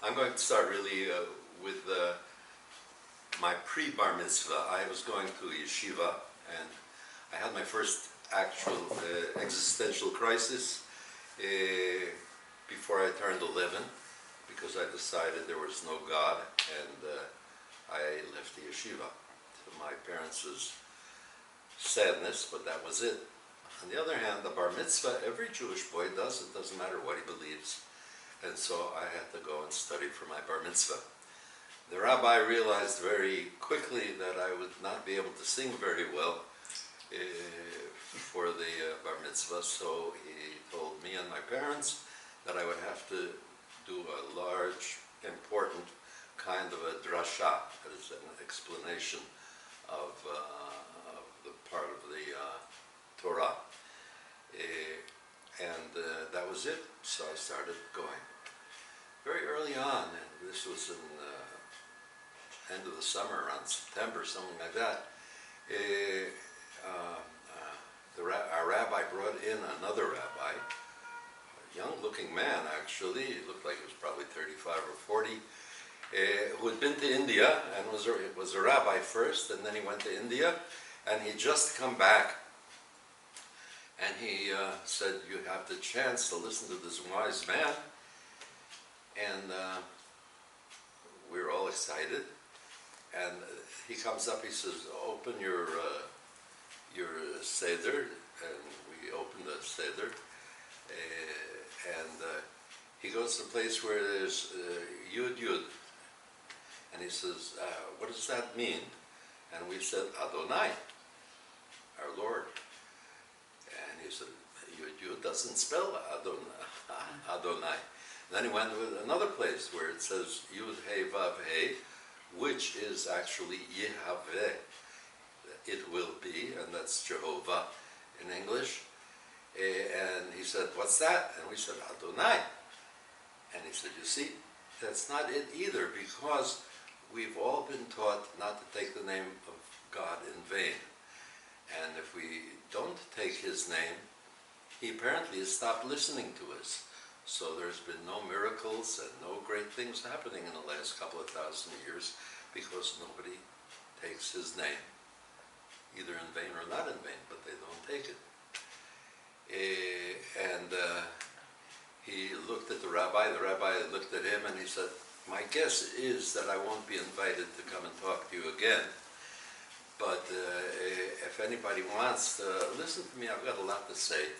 I'm going to start really with my pre-bar mitzvah. I was going to yeshiva, and I had my first actual existential crisis before I turned 11, because I decided there was no God, and I left the yeshiva to my parents' sadness, but that was it. On the other hand, the bar mitzvah, every Jewish boy does. It doesn't matter what he believes. And so I had to go and study for my bar mitzvah. The rabbi realized very quickly that I would not be able to sing very well for the bar mitzvah, so he told me and my parents that I would have to do a large, important kind of a drasha, that is an explanation of the part of the Torah. That was it, so I started going. Very early on, and this was in end of the summer, around September, something like that, our rabbi brought in another rabbi, a young-looking man actually. He looked like he was probably 35 or 40, who had been to India and was a rabbi first, and then he went to India, and he'd just come back. And he said, "You have the chance to listen to this wise man." And we were all excited. And he comes up, he says, "Open your Seder." And we opened the Seder. He goes to the place where there's Yud Yud. And he says, "What does that mean?" And we said, "Adonai, our Lord." And he said, "Yud doesn't spell Adonai." Then he went to another place where it says Yud Hey Vav Hey, which is actually Yehaveh, it will be, and that's Jehovah in English. And he said, "What's that?" And we said, "Adonai." And he said, "You see, that's not it either, because we've all been taught not to take the name of God in vain. And if we don't take his name, he apparently has stopped listening to us. So there's been no miracles and no great things happening in the last couple of thousand years, because nobody takes his name, either in vain or not in vain, but they don't take it." He looked at the rabbi looked at him, and he said, "My guess is that I won't be invited to come and talk to you again. But if anybody wants to listen to me, I've got a lot to say.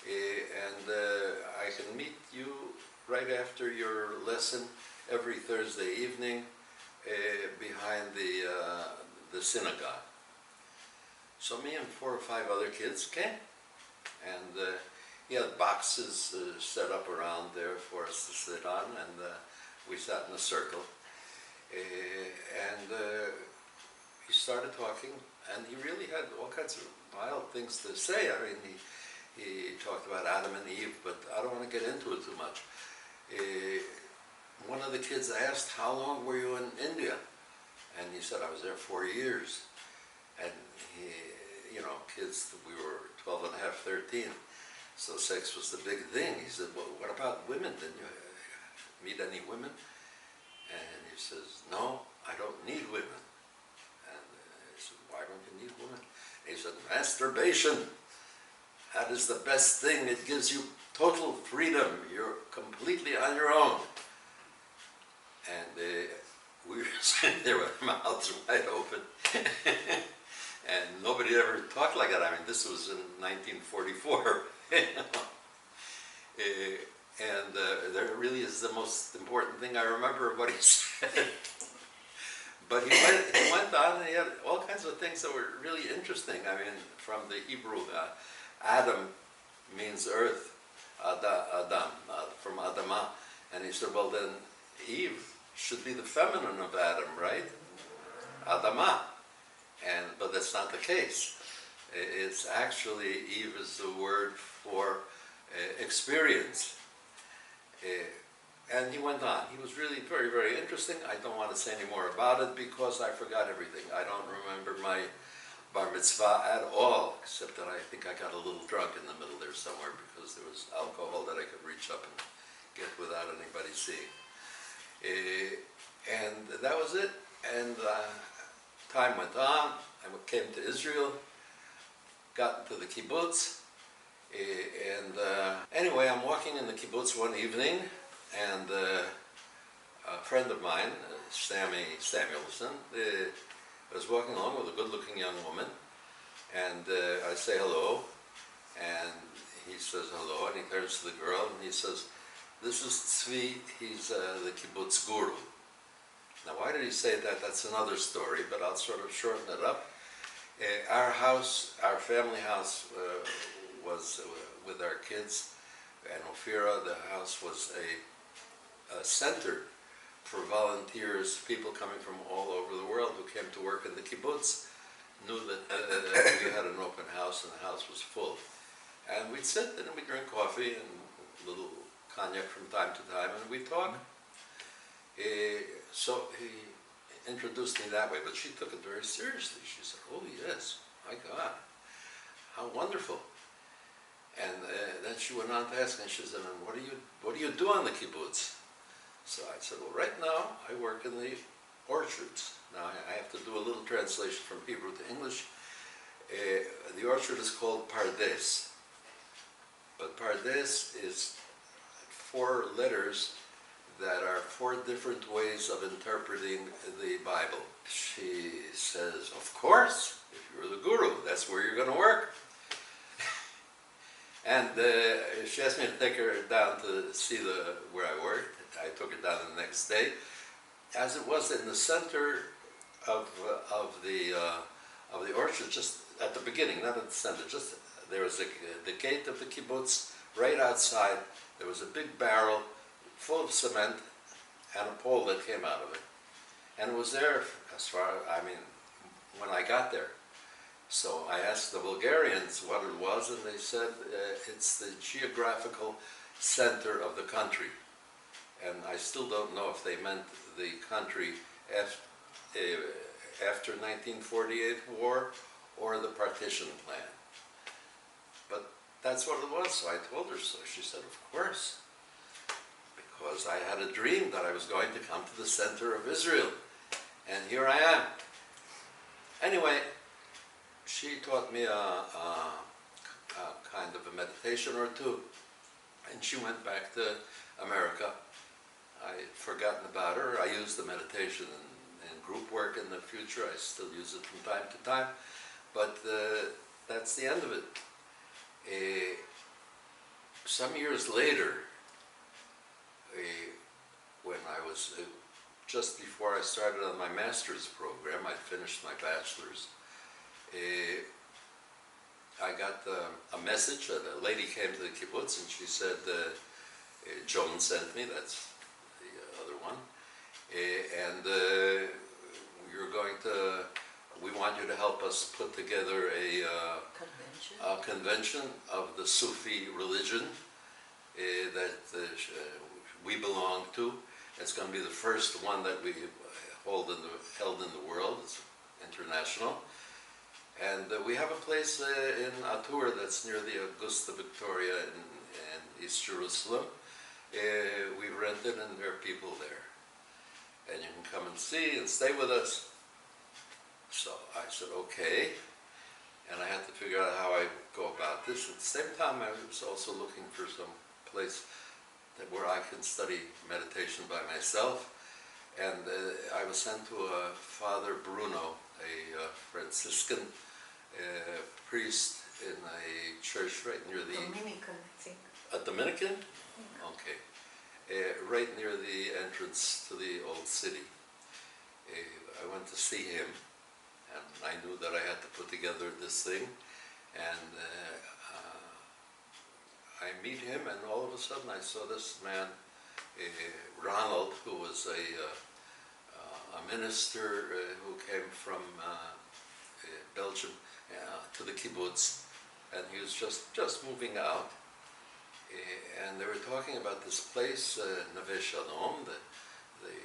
And I can meet you right after your lesson every Thursday evening behind the synagogue." So me and 4 or 5 other kids came, and he had boxes set up around there for us to sit on, and we sat in a circle. He started talking, and he really had all kinds of wild things to say. I mean, he talked about Adam and Eve, but I don't want to get into it too much. One of the kids asked, "How long were you in India?" And he said, "I was there 4 years." And kids, we were 12 and a half, 13, so sex was the big thing. He said, "Well, what about women? Didn't you meet any women?" And he says, "No, I don't need women." And he said, "Why don't you need women?" And he said, "Masturbation. That is the best thing. It gives you total freedom. You're completely on your own." And we were sitting there with our mouths wide open. And nobody ever talked like that. I mean, this was in 1944. And there really is the most important thing I remember of what he said. But he went on, and he had all kinds of things that were really interesting. I mean, from the Hebrew, Adam means earth, Adam, from Adamah. And he said, "Well, then Eve should be the feminine of Adam, right? Adamah." But that's not the case. It's actually, Eve is the word for experience. And he went on. He was really very, very interesting. I don't want to say any more about it because I forgot everything. I don't remember my bar mitzvah at all, except that I think I got a little drunk in the middle there somewhere because there was alcohol that I could reach up and get without anybody seeing. And that was it. And time went on. I came to Israel, got into the kibbutz, and anyway, I'm walking in the kibbutz one evening, and a friend of mine, Sammy Samuelson, was walking along with a good-looking young woman, and I say hello, and he says hello, and he turns to the girl, and he says, "This is Tzvi, he's the kibbutz guru." Now, why did he say that? That's another story, but I'll sort of shorten it up. Our house, our family house, was with our kids, and Ophira, the house was a center for volunteers, people coming from all over the world who came to work in the kibbutz, knew that we had an open house and the house was full. And we'd sit and we'd drink coffee and a little cognac from time to time, and we'd talk. So he introduced me that way, but she took it very seriously. She said, "Oh yes, my God, how wonderful." And then she went on to ask, and she said, "And what do you do on the kibbutz?" So I said, "Well, right now I work in the orchards." Now I have to do a little translation from Hebrew to English. The orchard is called Pardes, but Pardes is 4 letters that are 4 different ways of interpreting the Bible. She says, "Of course, if you're the guru, that's where you're going to work." And she asked me to take her down to see where I worked. I took her down the next day. As it was in the center of the orchard, just at the beginning, not at the center, just there was the gate of the kibbutz right outside. There was a big barrel full of cement and a pole that came out of it. And it was there as far, when I got there. So I asked the Bulgarians what it was, and they said it's the geographical center of the country. And I still don't know if they meant the country after 1948 war or the partition plan. But that's what it was, so I told her so. She said, "Of course." Because I had a dream that I was going to come to the center of Israel. And here I am. Anyway, she taught me a kind of a meditation or two. And she went back to America. I'd forgotten about her. I use the meditation in group work in the future. I still use it from time to time. But that's the end of it. Some years later, when I was, just before I started on my master's program, I finished my bachelor's, I got a message that a lady came to the kibbutz and she said, Joan sent me, that's the other one, and we want you to help us put together a convention of the Sufi religion that we belong to. It's going to be the first one that we held in the world. It's international. And we have a place in Atur that's near the Augusta Victoria in East Jerusalem. We've rented and there are people there. And you can come and see and stay with us. So I said, okay. And I had to figure out how I go about this. At the same time, I was also looking for some place where I can study meditation by myself. And I was sent to Father Bruno, a Franciscan priest in a church right near the... Dominican, I think. A Dominican? Yeah. Okay. Right near the entrance to the old city. I went to see him, and I knew that I had to put together this thing, and I meet him, and all of a sudden I saw this man, Ronald, who was a minister who came from Belgium to the kibbutz, and he was just moving out. And they were talking about this place, Neve Shalom, the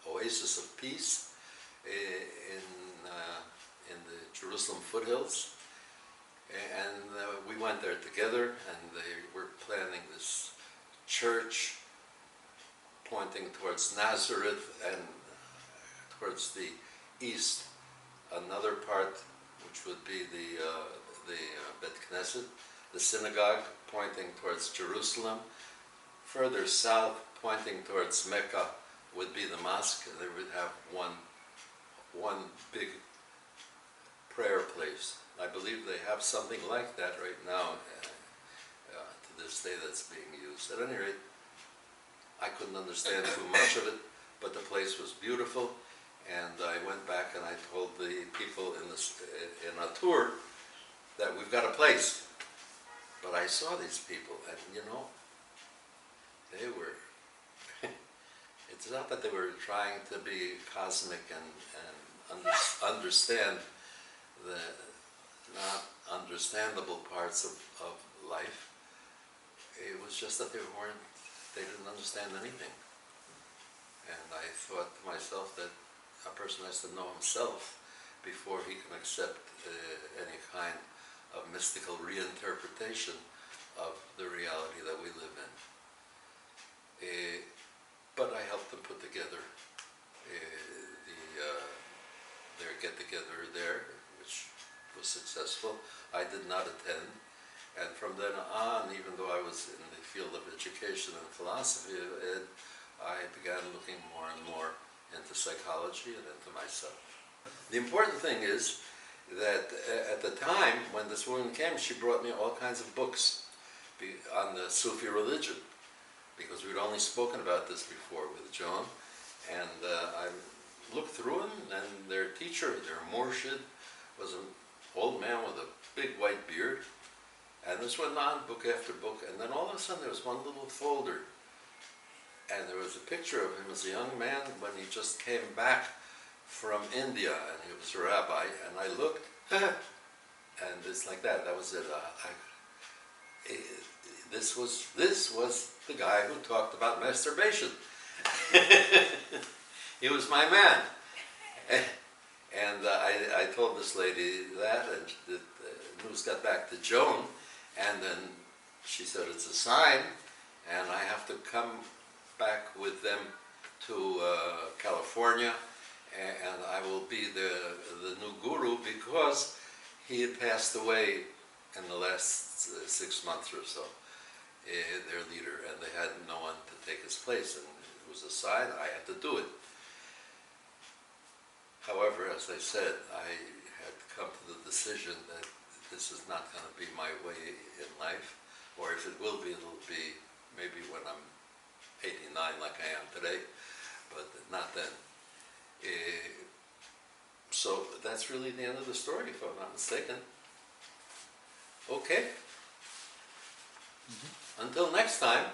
oasis of peace in the Jerusalem foothills. And we went there together, and they were planning church pointing towards Nazareth and towards the east. Another part, which would be the Bet Knesset, the synagogue, pointing towards Jerusalem. Further south, pointing towards Mecca, would be the mosque. They would have one big prayer place. I believe they have something like that right now to this day that's being used. At any rate, I couldn't understand too much of it, but the place was beautiful, and I went back and I told the people in a tour that we've got a place. But I saw these people, and you know, they were, it's not that they were trying to be cosmic and understand the not understandable parts of life. It was just that they didn't understand anything. And I thought to myself that a person has to know himself before he can accept any kind of mystical reinterpretation of the reality that we live in. But I helped them put together their get-together there, which was successful. I did not attend, and from then on, even though I was in the field of education and philosophy, I began looking more and more into psychology and into myself. The important thing is that at the time when this woman came, she brought me all kinds of books on the Sufi religion, because we'd only spoken about this before with Joan, and I looked through them, and their teacher, their murshid, was an old man with a big white beard, and this went on book after book, and then all of a sudden there was one little folder, and there was a picture of him as a young man when he just came back from India, and he was a rabbi, and I looked, and it's like that. That was it. This was the guy who talked about masturbation. He was my man. And I told this lady that, and the news got back to Joan, and then she said, it's a sign, and I have to come back with them to California, and I will be the new guru, because he had passed away in the last 6 months or so, their leader, and they had no one to take his place, and it was a sign. I had to do it. However, as I said, I had come to the decision that this is not going to be my way in life, or if it will be, it'll be maybe when I'm 89 like I am today, but not then. So that's really the end of the story, if I'm not mistaken. Okay. Until next time.